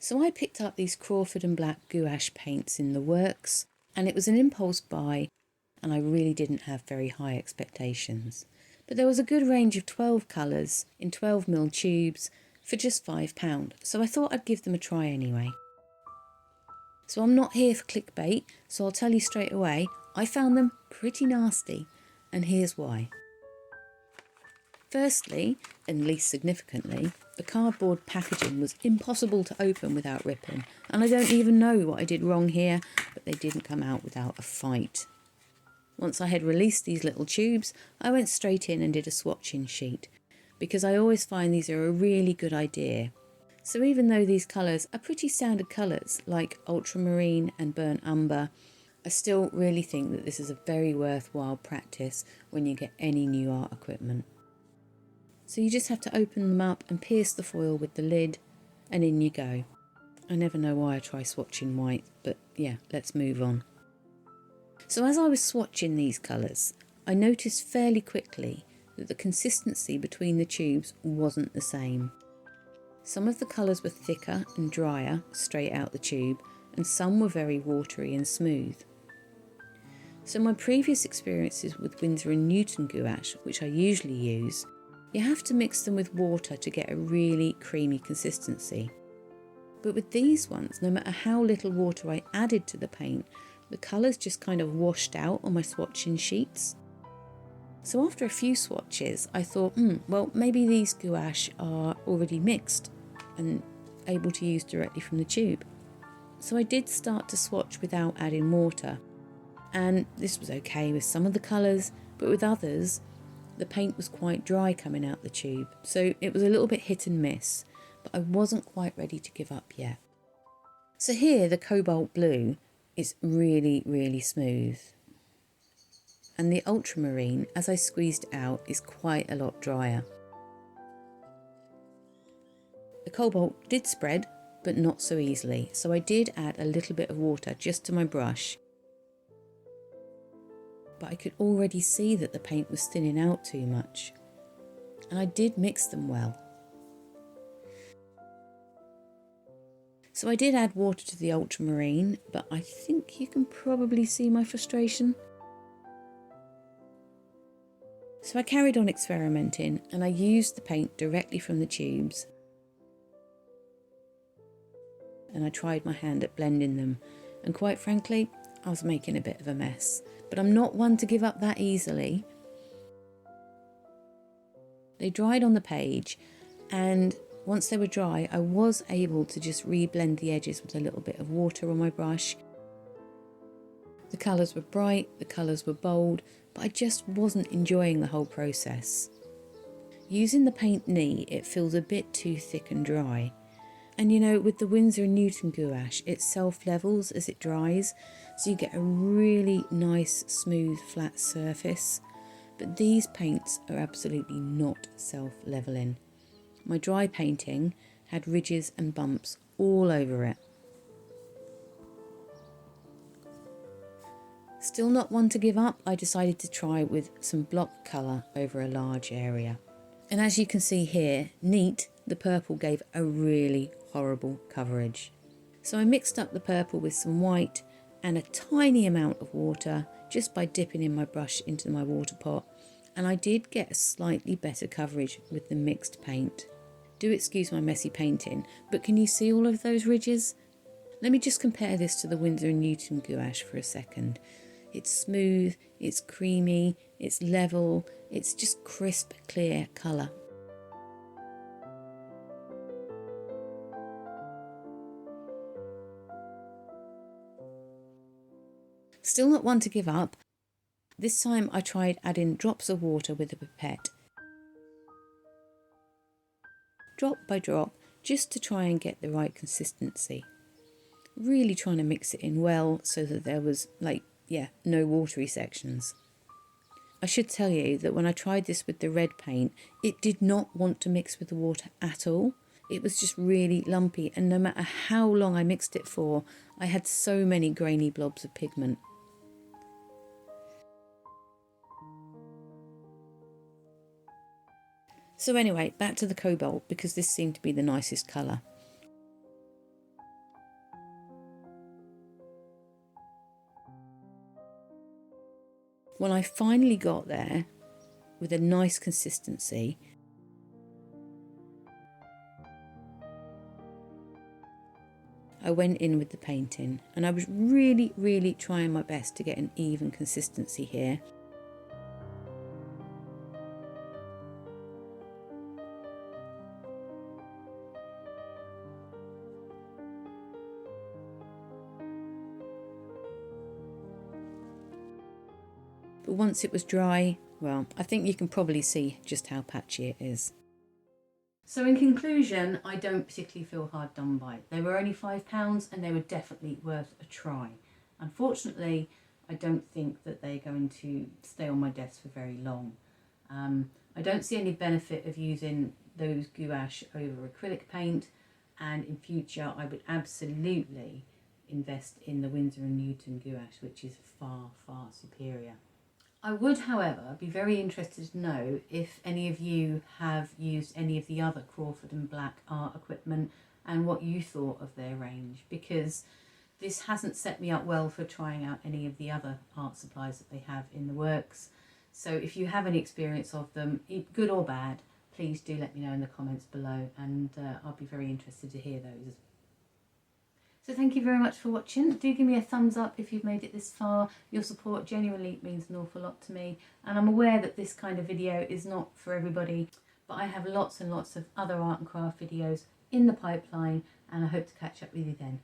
So I picked up these Crawford and black gouache paints in the works, and it was an impulse buy, and I really didn't have very high expectations. But there was a good range of 12 colours in 12mm tubes for just £5, so I thought I'd give them a try anyway. So I'm not here for clickbait, so I'll tell you straight away, I found them pretty nasty, and here's why. Firstly, and least significantly, the cardboard packaging was impossible to open without ripping, and I don't even know what I did wrong here, but they didn't come out without a fight. Once I had released these little tubes, I went straight in and did a swatching sheet, because I always find these are a really good idea. So even though these colours are pretty standard colours like ultramarine and burnt umber, I still really think that this is a very worthwhile practice when you get any new art equipment. So you just have to open them up and pierce the foil with the lid, and in you go. I never know why I try swatching white, but yeah, let's move on. So as I was swatching these colours, I noticed fairly quickly that the consistency between the tubes wasn't the same. Some of the colours were thicker and drier straight out the tube, and some were very watery and smooth. So my previous experiences with Winsor & Newton gouache, which I usually use, you have to mix them with water to get a really creamy consistency. But with these ones, no matter how little water I added to the paint, the colours just kind of washed out on my swatching sheets. So after a few swatches, I thought, well, maybe these gouache are already mixed and able to use directly from the tube. So I did start to swatch without adding water, and this was okay with some of the colours, but with others, the paint was quite dry coming out the tube, so it was a little bit hit and miss, but I wasn't quite ready to give up yet. So here the cobalt blue is really, really smooth. And the ultramarine, as I squeezed out, is quite a lot drier. The cobalt did spread, but not so easily, so I did add a little bit of water just to my brush. But I could already see that the paint was thinning out too much. And I did mix them well. So I did add water to the ultramarine, but I think you can probably see my frustration. So I carried on experimenting, and I used the paint directly from the tubes. And I tried my hand at blending them, and quite frankly, I was making a bit of a mess. But I'm not one to give up that easily. They dried on the page, and once they were dry, I was able to just re-blend the edges with a little bit of water on my brush. The colours were bright, the colours were bold, but I just wasn't enjoying the whole process. Using the paint knee, it feels a bit too thick and dry. And you know, with the Winsor & Newton gouache, it self-levels as it dries, so you get a really nice, smooth, flat surface. But these paints are absolutely not self-leveling. My dry painting had ridges and bumps all over it. Still not one to give up, I decided to try with some block colour over a large area. And as you can see here, neat, the purple gave a really horrible coverage. So I mixed up the purple with some white and a tiny amount of water just by dipping in my brush into my water pot, and I did get a slightly better coverage with the mixed paint. Do excuse my messy painting, but can you see all of those ridges? Let me just compare this to the Winsor & Newton gouache for a second. It's smooth, it's creamy, it's level, it's just crisp, clear colour. Still not one to give up. This time I tried adding drops of water with a pipette. Drop by drop, just to try and get the right consistency. Really trying to mix it in well so that there was, no watery sections. I should tell you that when I tried this with the red paint, it did not want to mix with the water at all. It was just really lumpy, and no matter how long I mixed it for, I had so many grainy blobs of pigment. So anyway, back to the cobalt, because this seemed to be the nicest colour. When I finally got there with a nice consistency, I went in with the painting, and I was really trying my best to get an even consistency here. But once it was dry, well, I think you can probably see just how patchy it is. So in conclusion, I don't particularly feel hard done by. They were only £5 and they were definitely worth a try. Unfortunately, I don't think that they're going to stay on my desk for very long. I don't see any benefit of using those gouache over acrylic paint, and in future I would absolutely invest in the Winsor & Newton gouache, which is far superior. I would, however, be very interested to know if any of you have used any of the other Crawford and Black art equipment and what you thought of their range, because this hasn't set me up well for trying out any of the other art supplies that they have in the works. So if you have any experience of them, good or bad, please do let me know in the comments below, and I'll be very interested to hear those. So thank you very much for watching. Do give me a thumbs up if you've made it this far. Your support genuinely means an awful lot to me, and I'm aware that this kind of video is not for everybody, but I have lots and lots of other art and craft videos in the pipeline, and I hope to catch up with you then.